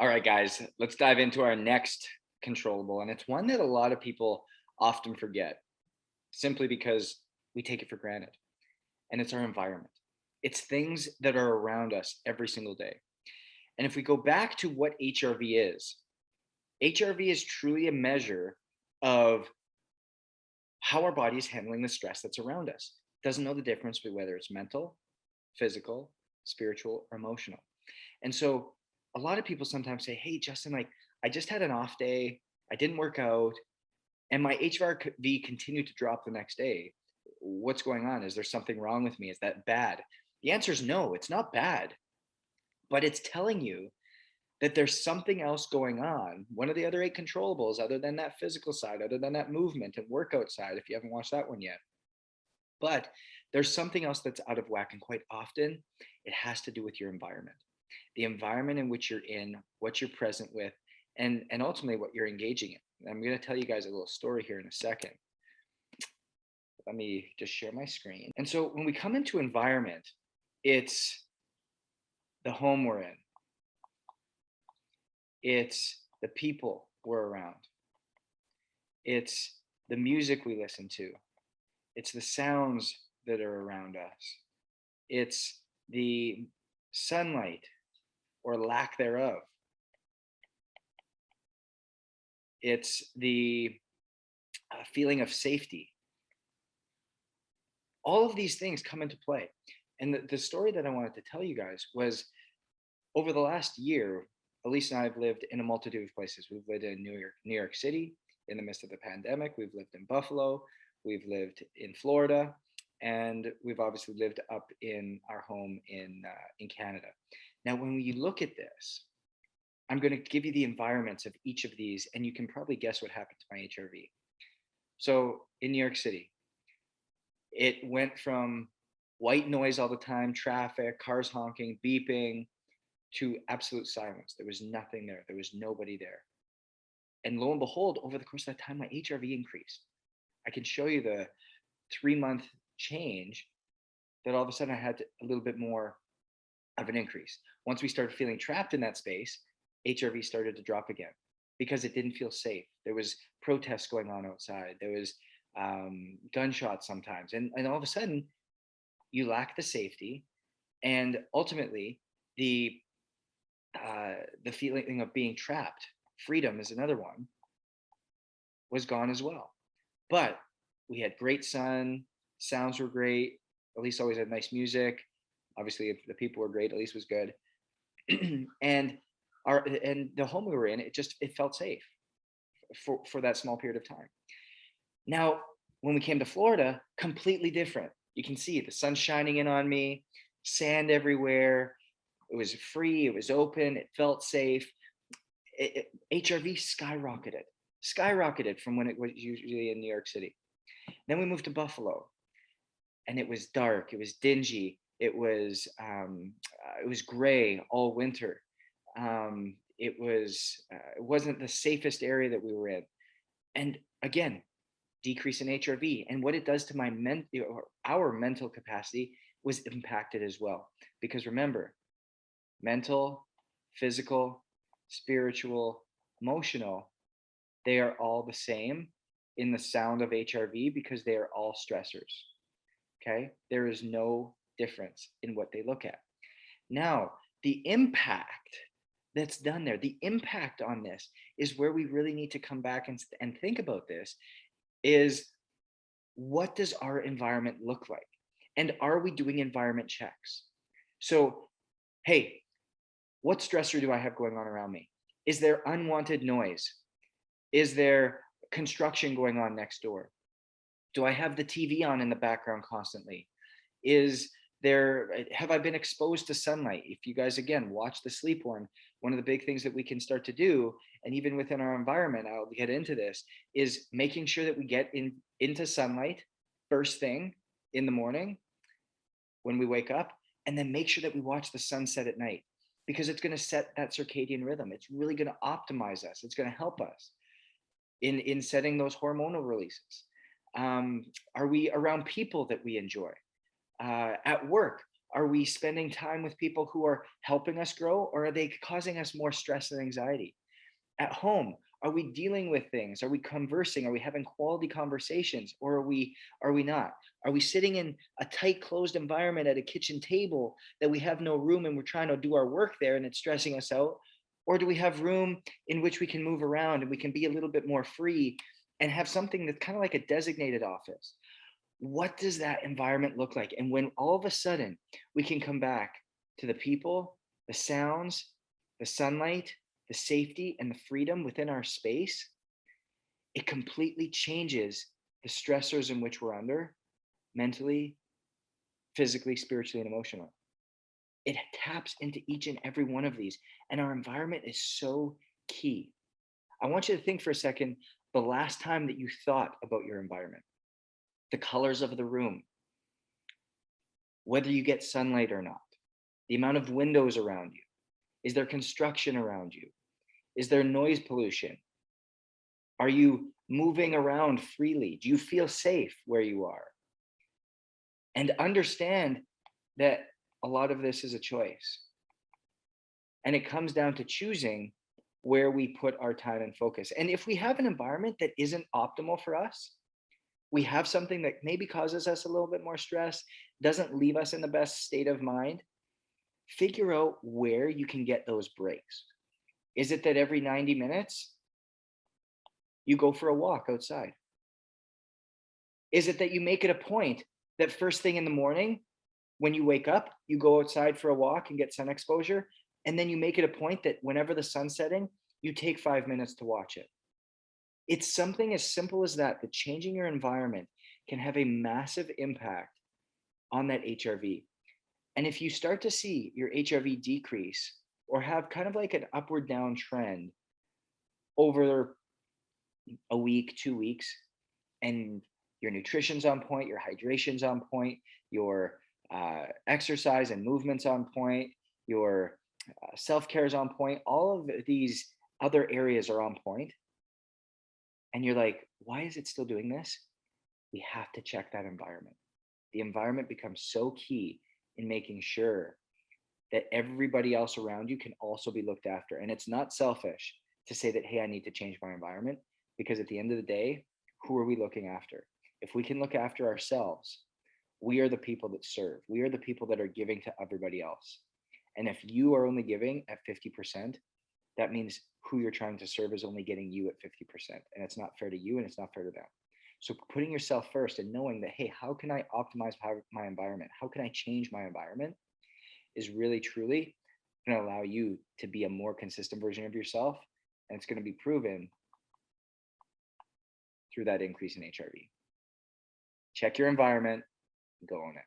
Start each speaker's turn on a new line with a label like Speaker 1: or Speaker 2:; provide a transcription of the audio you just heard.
Speaker 1: All right, guys, let's dive into our next controllable. And it's one that a lot of people often forget simply because we take it for granted. And it's our environment. It's things that are around us every single day. And if we go back to what HRV is truly a measure of how our body is handling the stress that's around us. It doesn't know the difference between whether it's mental, physical, spiritual, or emotional. And so a lot of people sometimes say, "Hey, Justin, like I just had an off day. I didn't work out and my HRV continued to drop the next day. What's going on? Is there something wrong with me? Is that bad?" The answer is no, it's not bad, but it's telling you that there's something else going on. One of the other eight controllables, other than that physical side, other than that movement and workout side, if you haven't watched that one yet, but there's something else that's out of whack. And quite often, it has to do with your environment, the environment in which you're in, what you're present with, and ultimately what you're engaging in. I'm going to tell you guys a little story here in a second. Let me just share my screen. And so when we come into environment, it's the home we're in, it's the people we're around, it's the music we listen to, it's the sounds that are around us, it's the sunlight or lack thereof, it's the feeling of safety. All of these things come into play. And the story that I wanted to tell you guys was over the last year, Elise and I have lived in a multitude of places. We've lived in New York City in the midst of the pandemic. We've lived in Buffalo. We've lived in Florida, and we've obviously lived up in our home in Canada. Now, when you look at this, I'm going to give you the environments of each of these, and you can probably guess what happened to my HRV. So in New York City, it went from white noise all the time, traffic, cars honking, beeping, to absolute silence. There was nothing there. There was nobody there. And lo and behold, over the course of that time, my HRV increased. I can show you the 3-month change that all of a sudden I had a little bit more of an increase. Once we started feeling trapped in that space, HRV started to drop again because it didn't feel safe. There was protests going on outside. There was gunshots sometimes. And all of a sudden, you lack the safety. And ultimately, the the feeling of being trapped, freedom is another one, was gone as well. But we had great sun, sounds were great. Elise always had nice music. Obviously, if the people were great, Elise was good. and and the home we were in, it felt safe for that small period of time. Now, when we came to Florida, completely different. You can see the sun shining in on me, sand everywhere. It was free, it was open, it felt safe. HRV skyrocketed from when it was usually in New York City. Then we moved to Buffalo, and it was dark, it was dingy, it was gray all winter. It wasn't the safest area that we were in, and again, decrease in HRV, and what it does to our mental capacity was impacted as well. Because remember, mental, physical, spiritual, emotional, they are all the same in the sound of HRV because they are all stressors. Okay? There is no difference in what they look at. Now, the impact that's done there, the impact on this is where we really need to come back and think about this is, what does our environment look like? And are we doing environment checks? So, hey, what stressor do I have going on around me? Is there unwanted noise? Is there construction going on next door? Do I have the TV on in the background constantly? Have I been exposed to sunlight? If you guys, again, watch the sleep one of the big things that we can start to do, and even within our environment, I'll get into this, is making sure that we get into sunlight first thing in the morning when we wake up, and then make sure that we watch the sunset at night, because it's going to set that circadian rhythm. It's really going to optimize us. It's going to help us in setting those hormonal releases. Are we around people that we enjoy? At work, Are we spending time with people who are helping us grow, or are they causing us more stress and anxiety? At home, are we dealing with things? Are we conversing? Are we having quality conversations, or are we not? Are we sitting in a tight closed environment at a kitchen table that we have no room and we're trying to do our work there and it's stressing us out? Or do we have room in which we can move around and we can be a little bit more free and have something that's kind of like a designated office? What does that environment look like? And when all of a sudden we can come back to the people, the sounds, the sunlight, the safety, and the freedom within our space, it completely changes the stressors in which we're under mentally, physically, spiritually, and emotionally. It taps into each and every one of these. And our environment is so key. I want you to think for a second the last time that you thought about your environment, the colors of the room, whether you get sunlight or not, the amount of windows around you. Is there construction around you? Is there noise pollution? Are you moving around freely? Do you feel safe where you are? And understand that a lot of this is a choice. And it comes down to choosing where we put our time and focus. And if we have an environment that isn't optimal for us, we have something that maybe causes us a little bit more stress, doesn't leave us in the best state of mind, figure out where you can get those breaks. Is it that every 90 minutes you go for a walk outside? Is it that you make it a point that first thing in the morning, when you wake up, you go outside for a walk and get sun exposure? And then you make it a point that whenever the sun's setting, you take 5 minutes to watch it. It's something as simple as that, that changing your environment can have a massive impact on that HRV. And if you start to see your HRV decrease or have kind of like an upward down trend over a week, 2 weeks, and your nutrition's on point, your hydration's on point, your exercise and movements on point, your self-care is on point, all of these other areas are on point, and you're like, why is it still doing this? We have to check that environment. The environment becomes so key in making sure that everybody else around you can also be looked after. And it's not selfish to say that, hey, I need to change my environment, because at the end of the day, who are we looking after? If we can look after ourselves, we are the people that serve. We are the people that are giving to everybody else. And if you are only giving at 50%, that means who you're trying to serve is only getting you at 50%. And it's not fair to you and it's not fair to them. So putting yourself first and knowing that, hey, how can I optimize my environment? How can I change my environment is really, truly going to allow you to be a more consistent version of yourself. And it's going to be proven through that increase in HRV. Check your environment, go own it.